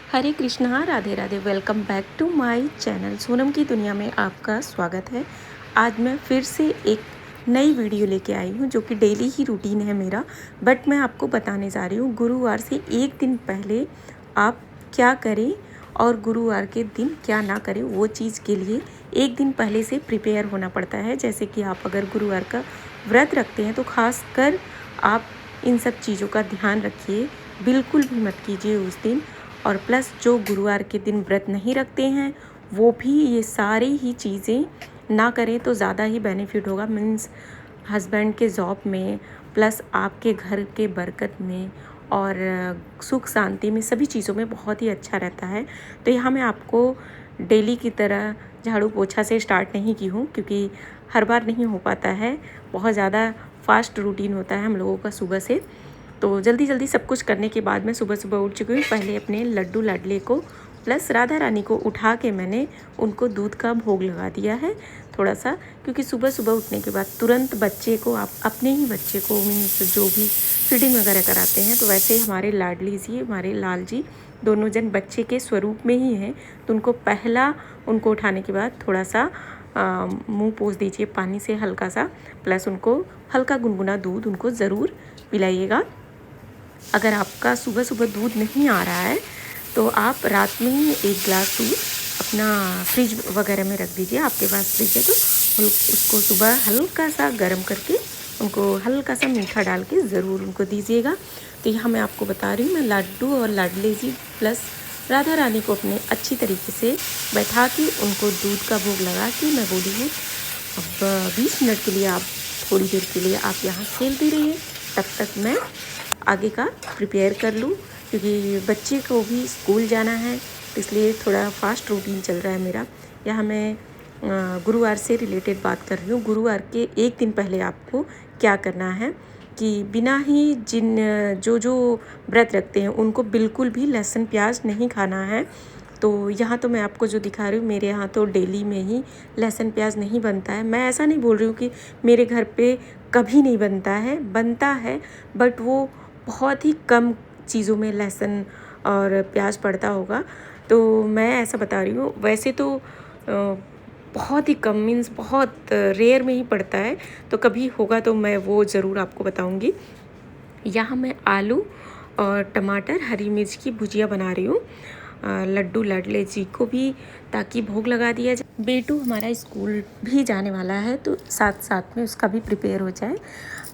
Hare Krishna, Radhe Radhe. Welcome back to my channel. Sonam की दुनिया में आपका स्वागत है। आज मैं फिर से एक नई वीडियो लेके आई हूँ जो कि डेली ही रूटीन है मेरा, बट मैं आपको बताने जा रही हूँ गुरुवार से एक दिन पहले आप क्या करें और गुरुवार के दिन क्या ना करें। वो चीज़ के लिए एक दिन पहले से प्रिपेयर होना पड़ता है। जैसे कि आप अगर गुरुवार का व्रत रखते हैं तो ख़ास कर आप इन सब चीज़ों का ध्यान रखिए, बिल्कुल भी मत कीजिए उस दिन। और प्लस जो गुरुवार के दिन व्रत नहीं रखते हैं वो भी ये सारी ही चीज़ें ना करें तो ज़्यादा ही बेनिफिट होगा। मीन्स हस्बैंड के जॉब में, प्लस आपके घर के बरकत में और सुख शांति में, सभी चीज़ों में बहुत ही अच्छा रहता है। तो यहाँ मैं आपको डेली की तरह झाड़ू पोछा से स्टार्ट नहीं की हूँ क्योंकि हर बार नहीं हो पाता है, बहुत ज़्यादा फास्ट रूटीन होता है हम लोगों का सुबह से। तो जल्दी जल्दी सब कुछ करने के बाद मैं सुबह सुबह उठ चुकी हूँ। पहले अपने लड्डू लाडले को प्लस राधा रानी को उठा के मैंने उनको दूध का भोग लगा दिया है थोड़ा सा, क्योंकि सुबह सुबह उठने के बाद तुरंत बच्चे को, आप अपने ही बच्चे को मीन्स जो भी फीडिंग वगैरह कराते हैं, तो वैसे ही हमारे लाडली जी, हमारे लाल जी दोनों जन बच्चे के स्वरूप में ही हैं। तो उनको पहला, उनको उठाने के बाद थोड़ा सा मुँह पोंछ दीजिए पानी से हल्का सा, प्लस उनको हल्का गुनगुना दूध उनको ज़रूर पिलाइएगा। अगर आपका सुबह सुबह दूध नहीं आ रहा है तो आप रात में ही एक गिलास दूध अपना फ्रिज वगैरह में रख दीजिए। आपके पास फ्रिज है तो उसको सुबह हल्का सा गर्म करके उनको हल्का सा मीठा डाल के ज़रूर उनको दीजिएगा। तो यहाँ मैं आपको बता रही हूँ, मैं लड्डू और लाडली जी प्लस राधा रानी को अपने अच्छी तरीके से बैठा के उनको दूध का भोग लगा के मैं बोली हूँ अब 20 मिनट के लिए आप, थोड़ी देर के लिए आप यहाँ खेलते रहिए, तब तक मैं आगे का प्रिपेयर कर लूँ क्योंकि बच्चे को भी स्कूल जाना है, इसलिए थोड़ा फास्ट रूटीन चल रहा है मेरा। यहाँ मैं गुरुवार से रिलेटेड बात कर रही हूँ। गुरुवार के एक दिन पहले आपको क्या करना है कि बिना ही जो व्रत रखते हैं उनको बिल्कुल भी लहसुन प्याज नहीं खाना है। तो यहाँ तो मैं आपको जो दिखा रही हूँ, मेरे यहाँ तो डेली में ही लहसुन प्याज नहीं बनता है। मैं ऐसा नहीं बोल रही हूँ कि मेरे घर पे कभी नहीं बनता है, बनता है, बट वो बहुत ही कम चीज़ों में लहसुन और प्याज पड़ता होगा। तो मैं ऐसा बता रही हूँ, वैसे तो बहुत ही कम, मीन्स बहुत रेयर में ही पड़ता है। तो कभी होगा तो मैं वो ज़रूर आपको बताऊँगी। यहाँ मैं आलू और टमाटर हरी मिर्च की भुजिया बना रही हूँ लड्डू लाडले जी को भी, ताकि भोग लगा दिया जाए। बेटू हमारा स्कूल भी जाने वाला है तो साथ साथ में उसका भी प्रिपेयर हो जाए।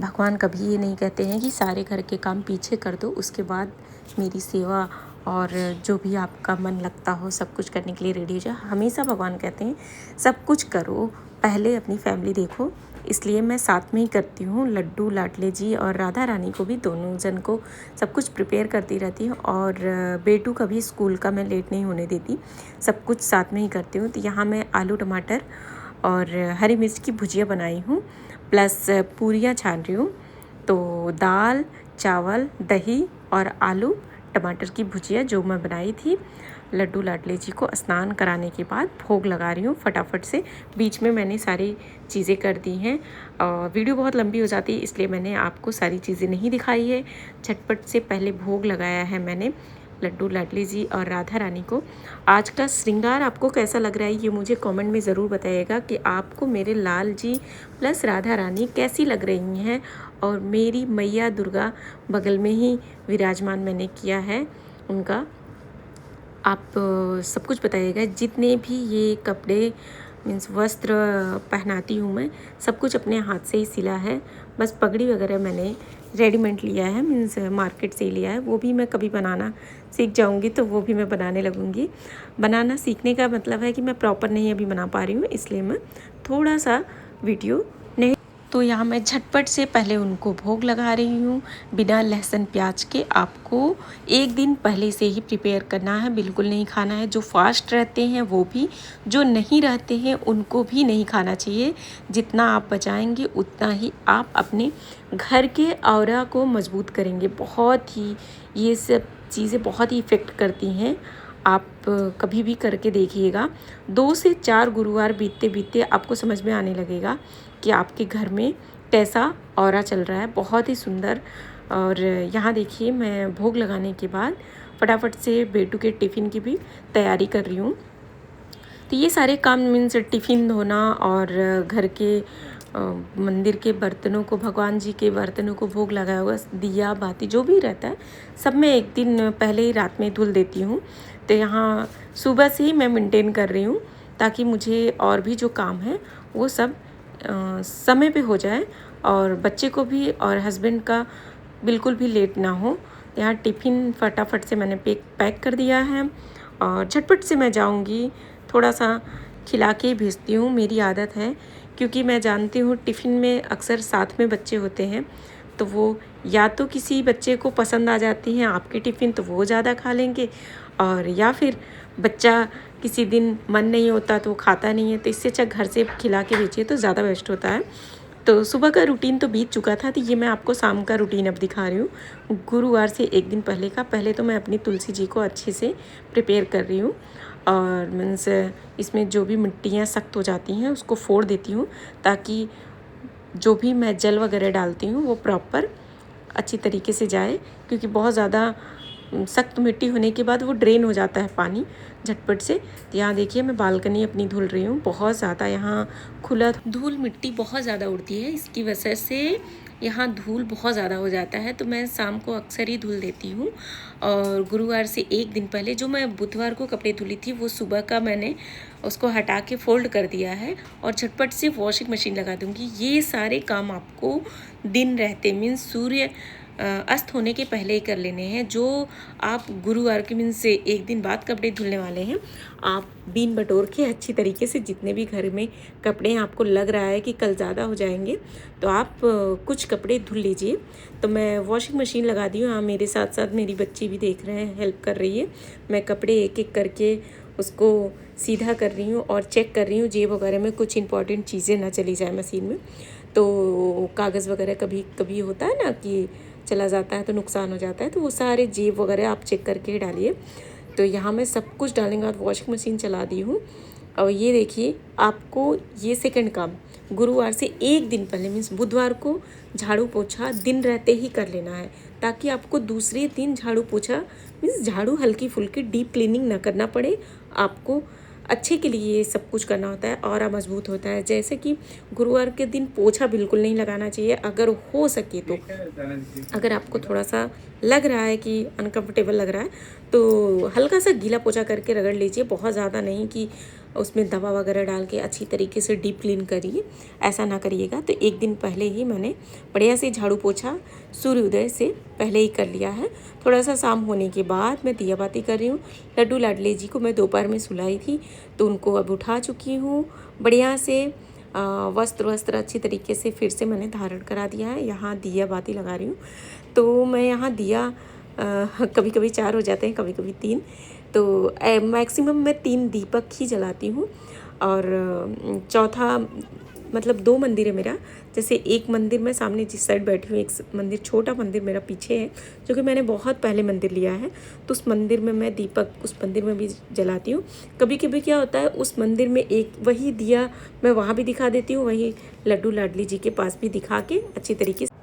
भगवान कभी ये नहीं कहते हैं कि सारे घर के काम पीछे कर दो, उसके बाद मेरी सेवा और जो भी आपका मन लगता हो सब कुछ करने के लिए रेडी हो जाए। हमेशा भगवान कहते हैं सब कुछ करो, पहले अपनी फैमिली देखो। इसलिए मैं साथ में ही करती हूँ, लड्डू लाडले जी और राधा रानी को भी, दोनों जन को सब कुछ प्रिपेयर करती रहती हूँ। और बेटू का भी स्कूल का मैं लेट नहीं होने देती, सब कुछ साथ में ही करती हूँ। तो यहाँ मैं आलू टमाटर और हरी मिर्च की भुजिया बनाई हूँ, प्लस पूरियाँ छान रही हूँ। तो दाल चावल दही और आलू टमाटर की भुजिया जो मैं बनाई थी, लड्डू लाडले जी को स्नान कराने के बाद भोग लगा रही हूँ फटाफट से। बीच में मैंने सारी चीज़ें कर दी हैं, वीडियो बहुत लंबी हो जाती है इसलिए मैंने आपको सारी चीज़ें नहीं दिखाई है। झटपट से पहले भोग लगाया है मैंने लड्डू लाडली जी और राधा रानी को। आज का श्रृंगार आपको कैसा लग रहा है ये मुझे कमेंट में ज़रूर बताइएगा कि आपको मेरे लाल जी प्लस राधा रानी कैसी लग रही हैं। और मेरी मैया दुर्गा बगल में ही विराजमान मैंने किया है उनका। आप सब कुछ बताइएगा। जितने भी ये कपड़े मीन्स वस्त्र पहनाती हूँ मैं, सब कुछ अपने हाथ से ही सिला है। बस पगड़ी वगैरह मैंने रेडीमेड लिया है, मीन्स मार्केट से ही लिया है। वो भी मैं कभी बनाना सीख जाऊँगी तो वो भी मैं बनाने लगूँगी। बनाना सीखने का मतलब है कि मैं प्रॉपर नहीं अभी बना पा रही हूँ, इसलिए मैं थोड़ा सा वीडियो नहीं। तो यहाँ मैं झटपट से पहले उनको भोग लगा रही हूँ बिना लहसुन प्याज के। आपको एक दिन पहले से ही प्रिपेयर करना है, बिल्कुल नहीं खाना है। जो फास्ट रहते हैं वो भी, जो नहीं रहते हैं उनको भी नहीं खाना चाहिए। जितना आप बचाएंगे उतना ही आप अपने घर के औरा को मजबूत करेंगे। बहुत ही ये सब चीज़ें बहुत ही इफ़ेक्ट करती हैं, आप कभी भी करके देखिएगा। 2 से 4 गुरुवार बीतते बीतते आपको समझ में आने लगेगा कि आपके घर में कैसा ऑरा चल रहा है, बहुत ही सुंदर। और यहाँ देखिए मैं भोग लगाने के बाद फटाफट से बेटू के टिफ़िन की भी तैयारी कर रही हूँ। तो ये सारे काम मीन्स टिफ़िन धोना और घर के मंदिर के बर्तनों को, भगवान जी के बर्तनों को भोग लगाया हुआ दिया बाती जो भी रहता है सब मैं एक दिन पहले ही रात में धुल देती हूँ। तो यहाँ सुबह से ही मैं मेंटेन कर रही हूँ ताकि मुझे और भी जो काम है वो सब समय पे हो जाए और बच्चे को भी और हस्बैंड का बिल्कुल भी लेट ना हो। यहाँ टिफ़िन फटाफट से मैंने पैक कर दिया है और झटपट से मैं जाऊँगी, थोड़ा सा खिला के ही भेजती हूँ, मेरी आदत है। क्योंकि मैं जानती हूँ टिफ़िन में अक्सर साथ में बच्चे होते हैं तो वो या तो किसी बच्चे को पसंद आ जाती हैं आपके टिफ़िन तो वो ज़्यादा खा लेंगे, और या फिर बच्चा किसी दिन मन नहीं होता तो वो खाता नहीं है। तो इससे अच्छा घर से खिला के भेजिए तो ज़्यादा बेस्ट होता है। तो सुबह का रूटीन तो बीत चुका था, तो ये मैं आपको शाम का रूटीन अब दिखा रही हूँ, गुरुवार से एक दिन पहले का। पहले तो मैं अपनी तुलसी जी को अच्छे से प्रिपेयर कर रही हूँ और मीन्स इसमें जो भी मिट्टियाँ सख्त हो जाती हैं उसको फोड़ देती हूँ ताकि जो भी मैं जल वगैरह डालती हूँ वो प्रॉपर अच्छी तरीके से जाए, क्योंकि बहुत ज़्यादा सख्त मिट्टी होने के बाद वो ड्रेन हो जाता है पानी झटपट से। यहाँ देखिए मैं बालकनी अपनी धुल रही हूँ, बहुत ज़्यादा यहाँ खुला धूल मिट्टी बहुत ज़्यादा उड़ती है, इसकी वजह से यहाँ धूल बहुत ज़्यादा हो जाता है। तो मैं शाम को अक्सर ही धुल देती हूँ और गुरुवार से एक दिन पहले जो मैं बुधवार को कपड़े धुली थी वो सुबह का मैंने उसको हटा के फोल्ड कर दिया है और झटपट से वॉशिंग मशीन लगा दूँगी। ये सारे काम आपको दिन रहते मीन्स सूर्य अस्त होने के पहले ही कर लेने हैं। जो आप गुरुवार के मीन्स से एक दिन बाद कपड़े धुलने वाले हैं, आप बीन बटोर के अच्छी तरीके से जितने भी घर में कपड़े हैं आपको लग रहा है कि कल ज़्यादा हो जाएंगे तो आप कुछ कपड़े धुल लीजिए। तो मैं वॉशिंग मशीन लगा दी हूँ। हाँ, मेरे साथ साथ मेरी बच्ची भी देख रहे हैं, हेल्प कर रही है। मैं कपड़े एक एक करके उसको सीधा कर रही हूँ और चेक कर रही हूँ जेब वगैरह में कुछ इंपॉर्टेंट चीज़ें ना चली जाए मशीन में। तो कागज़ वगैरह कभी कभी होता है ना कि चला जाता है तो नुकसान हो जाता है, तो वो सारे जेब वगैरह आप चेक करके डालिए। तो यहाँ मैं सब कुछ डालने के बाद वॉशिंग मशीन चला दी हूँ। और ये देखिए आपको ये सेकंड काम गुरुवार से एक दिन पहले मीन्स बुधवार को झाड़ू पोछा दिन रहते ही कर लेना है, ताकि आपको दूसरे दिन झाड़ू पोछा मीन्स झाड़ू हल्की फुल्की डीप क्लीनिंग ना करना पड़े। आपको अच्छे के लिए ये सब कुछ करना होता है और मजबूत होता है। जैसे कि गुरुवार के दिन पोछा बिल्कुल नहीं लगाना चाहिए अगर हो सके तो। अगर आपको थोड़ा सा लग रहा है कि अनकंफर्टेबल लग रहा है तो हल्का सा गीला पोछा करके रगड़ लीजिए, बहुत ज़्यादा नहीं कि उसमें दवा वगैरह डाल के अच्छी तरीके से डीप क्लीन करिए, ऐसा ना करिएगा। तो एक दिन पहले ही मैंने बढ़िया से झाड़ू पोछा सूर्योदय से पहले ही कर लिया है। थोड़ा सा शाम होने के बाद मैं दिया बाती कर रही हूँ। लड्डू लाडले जी को मैं दोपहर में सुलाई थी तो उनको अब उठा चुकी हूँ। बढ़िया से वस्त्र अच्छी तरीके से फिर से मैंने धारण करा दिया है। यहाँ दिया बाती लगा रही हूँ। तो मैं यहाँ दिया कभी कभी 4 हो जाते हैं, कभी कभी 3, तो मैक्सिमम मैं 3 दीपक ही जलाती हूँ। और चौथा मतलब 2 मंदिर है मेरा। जैसे एक मंदिर मैं सामने जिस साइड बैठी हूँ, एक मंदिर छोटा मंदिर मेरा पीछे है जो कि मैंने बहुत पहले मंदिर लिया है, तो उस मंदिर में मैं दीपक उस मंदिर में भी जलाती हूँ। कभी कभी क्या होता है उस मंदिर में एक वही दिया मैं वहाँ भी दिखा देती हूँ, वही लड्डू लाडली जी के पास भी दिखा के अच्छी तरीके से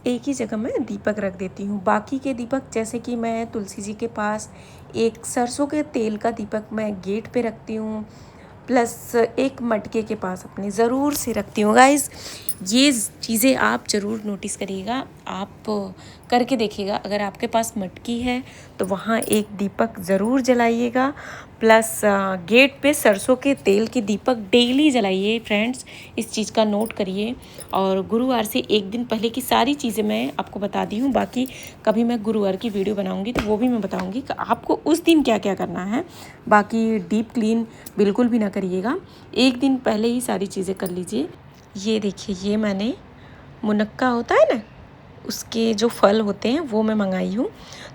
एक ही जगह मैं दीपक रख देती हूँ। बाकी के दीपक जैसे कि मैं तुलसी जी के पास एक सरसों के तेल का दीपक मैं गेट पे रखती हूँ, प्लस एक मटके के पास अपने ज़रूर से रखती हूँ। गाइस ये चीज़ें आप ज़रूर नोटिस करिएगा, आप करके देखिएगा। अगर आपके पास मटकी है तो वहाँ एक दीपक ज़रूर जलाइएगा, प्लस गेट पे सरसों के तेल की दीपक डेली जलाइए फ्रेंड्स, इस चीज़ का नोट करिए। और गुरुवार से एक दिन पहले की सारी चीज़ें मैं आपको बता दी हूँ। बाकी कभी मैं गुरुवार की वीडियो बनाऊँगी तो वो भी मैं बताऊँगी कि आपको उस दिन क्या क्या करना है। बाकी डीप क्लीन बिल्कुल भी ना करिएगा, एक दिन पहले ही सारी चीज़ें कर लीजिए। ये देखिए ये मैंने मुनक्का होता है ना उसके जो फल होते हैं वो मैं मंगाई हूँ।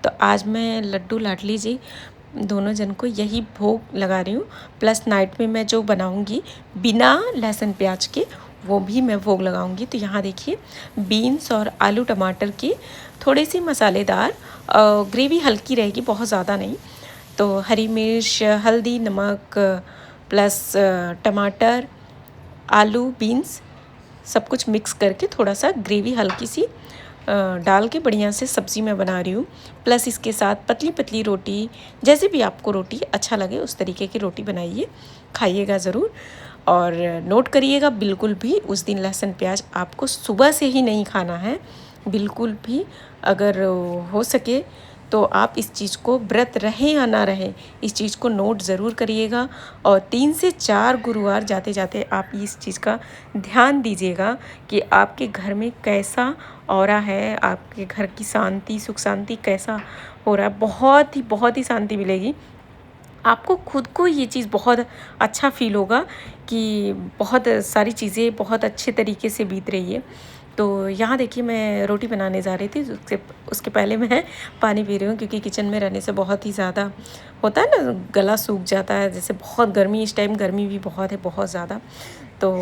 तो आज मैं लड्डू लाडली जी दोनों जन को यही भोग लगा रही हूँ, प्लस नाइट में मैं जो बनाऊँगी बिना लहसुन प्याज के वो भी मैं भोग लगाऊंगी। तो यहाँ देखिए बीन्स और आलू टमाटर की थोड़ी सी मसालेदार ग्रेवी हल्की रहेगी, बहुत ज़्यादा नहीं। तो हरी मिर्च, हल्दी, नमक, प्लस टमाटर, आलू, बीन्स सब कुछ मिक्स करके थोड़ा सा ग्रेवी हल्की सी डाल के बढ़िया से सब्ज़ी मैं बना रही हूँ। प्लस इसके साथ पतली पतली रोटी, जैसे भी आपको रोटी अच्छा लगे उस तरीके की रोटी बनाइए, खाइएगा ज़रूर। और नोट करिएगा बिल्कुल भी उस दिन लहसुन प्याज आपको सुबह से ही नहीं खाना है, बिल्कुल भी। अगर हो सके तो आप इस चीज़ को, व्रत रहें या ना रहें, इस चीज़ को नोट ज़रूर करिएगा। और 3 से 4 गुरुवार जाते जाते आप इस चीज़ का ध्यान दीजिएगा कि आपके घर में कैसा ऑरा है, आपके घर की शांति, सुख शांति कैसा हो रहा है। बहुत ही शांति मिलेगी आपको, खुद को ये चीज़ बहुत अच्छा फ़ील होगा कि बहुत सारी चीज़ें बहुत अच्छे तरीके से बीत रही है। तो यहाँ देखिए मैं रोटी बनाने जा रही थी, उसके पहले मैं पानी पी रही हूँ, क्योंकि किचन में रहने से बहुत ही ज़्यादा होता है ना, गला सूख जाता है। जैसे बहुत गर्मी, इस टाइम गर्मी भी बहुत है, बहुत ज़्यादा। तो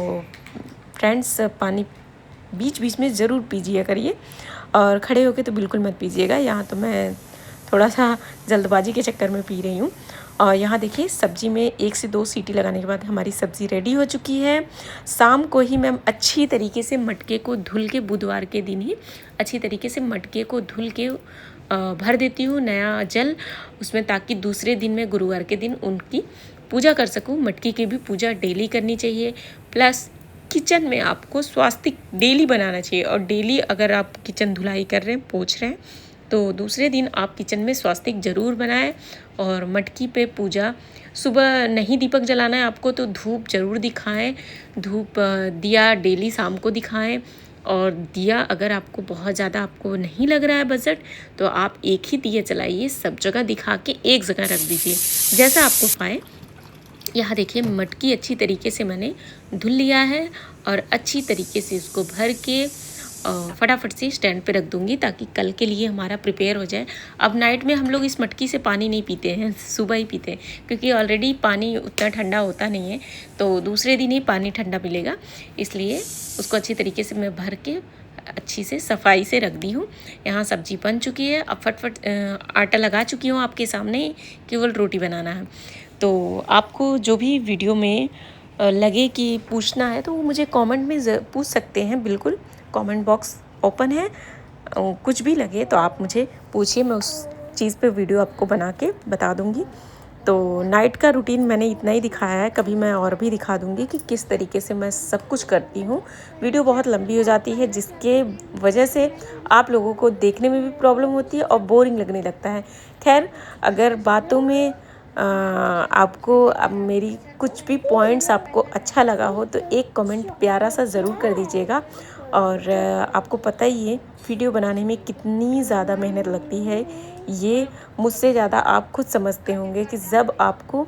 फ्रेंड्स, पानी बीच बीच में ज़रूर पीजिए करिए, और खड़े होके तो बिल्कुल मत पीजिएगा। यहाँ तो मैं थोड़ा सा जल्दबाजी के चक्कर में पी रही हूँ। और यहाँ देखिए सब्ज़ी में 1 से 2 सीटी लगाने के बाद हमारी सब्ज़ी रेडी हो चुकी है। शाम को ही मैं अच्छी तरीके से मटके को धुल के, बुधवार के दिन ही अच्छी तरीके से मटके को धुल के भर देती हूँ नया जल उसमें, ताकि दूसरे दिन में, गुरुवार के दिन, उनकी पूजा कर सकूँ। मटकी की भी पूजा डेली करनी चाहिए। प्लस किचन में आपको स्वास्तिक डेली बनाना चाहिए। और डेली अगर आप किचन धुलाई कर रहे हैं, पोंछ रहे हैं, तो दूसरे दिन आप किचन में स्वास्तिक ज़रूर बनाएं। और मटकी पे पूजा, सुबह नहीं दीपक जलाना है आपको तो धूप ज़रूर दिखाएं, धूप दिया डेली शाम को दिखाएं। और दिया अगर आपको बहुत ज़्यादा आपको नहीं लग रहा है बजट, तो आप एक ही दिया जलाइए, सब जगह दिखा के एक जगह रख दीजिए, जैसा आपको पाए। यहाँ देखिए मटकी अच्छी तरीके से मैंने धुल लिया है, और अच्छी तरीके से इसको भर के फटाफट से स्टैंड पे रख दूँगी, ताकि कल के लिए हमारा प्रिपेयर हो जाए। अब नाइट में हम लोग इस मटकी से पानी नहीं पीते हैं, सुबह ही पीते हैं, क्योंकि ऑलरेडी पानी उतना ठंडा होता नहीं है, तो दूसरे दिन ही पानी ठंडा मिलेगा। इसलिए उसको अच्छी तरीके से मैं भर के अच्छी से सफाई से रख दी हूँ। यहाँ सब्जी बन चुकी है, अब फटफट आटा लगा चुकी हूँ आपके सामने, केवल रोटी बनाना है। तो आपको जो भी वीडियो में लगे कि पूछना है, तो वो मुझे कमेंट में पूछ सकते हैं, बिल्कुल कमेंट बॉक्स ओपन है। कुछ भी लगे तो आप मुझे पूछिए, मैं उस चीज़ पे वीडियो आपको बना के बता दूँगी। तो नाइट का रूटीन मैंने इतना ही दिखाया है, कभी मैं और भी दिखा दूँगी कि किस तरीके से मैं सब कुछ करती हूँ। वीडियो बहुत लंबी हो जाती है, जिसके वजह से आप लोगों को देखने में भी प्रॉब्लम होती है और बोरिंग लगने लगता है। खैर, अगर बातों में आपको अब मेरी कुछ भी पॉइंट्स आपको अच्छा लगा हो, तो एक कमेंट प्यारा सा ज़रूर कर दीजिएगा। और आपको पता ही है वीडियो बनाने में कितनी ज़्यादा मेहनत लगती है, ये मुझसे ज़्यादा आप खुद समझते होंगे कि जब आपको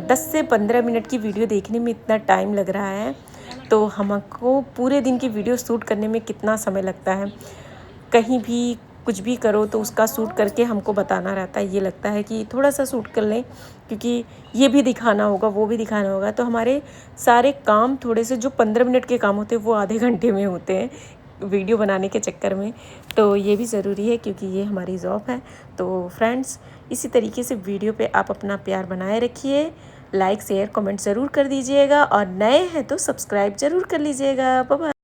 10 से 15 मिनट की वीडियो देखने में इतना टाइम लग रहा है, तो हमको पूरे दिन की वीडियो शूट करने में कितना समय लगता है। कहीं भी कुछ भी करो तो उसका शूट करके हमको बताना रहता है, ये लगता है कि थोड़ा सा शूट कर लें, क्योंकि ये भी दिखाना होगा, वो भी दिखाना होगा। तो हमारे सारे काम, थोड़े से जो 15 मिनट के काम होते हैं, वो आधे घंटे में होते हैं वीडियो बनाने के चक्कर में। तो ये भी ज़रूरी है, क्योंकि ये हमारी जॉब है। तो फ्रेंड्स, इसी तरीके से वीडियो पे आप अपना प्यार बनाए रखिए। लाइक शेयर कमेंट ज़रूर कर दीजिएगा, और नए हैं तो सब्सक्राइब ज़रूर कर लीजिएगा। Bye bye.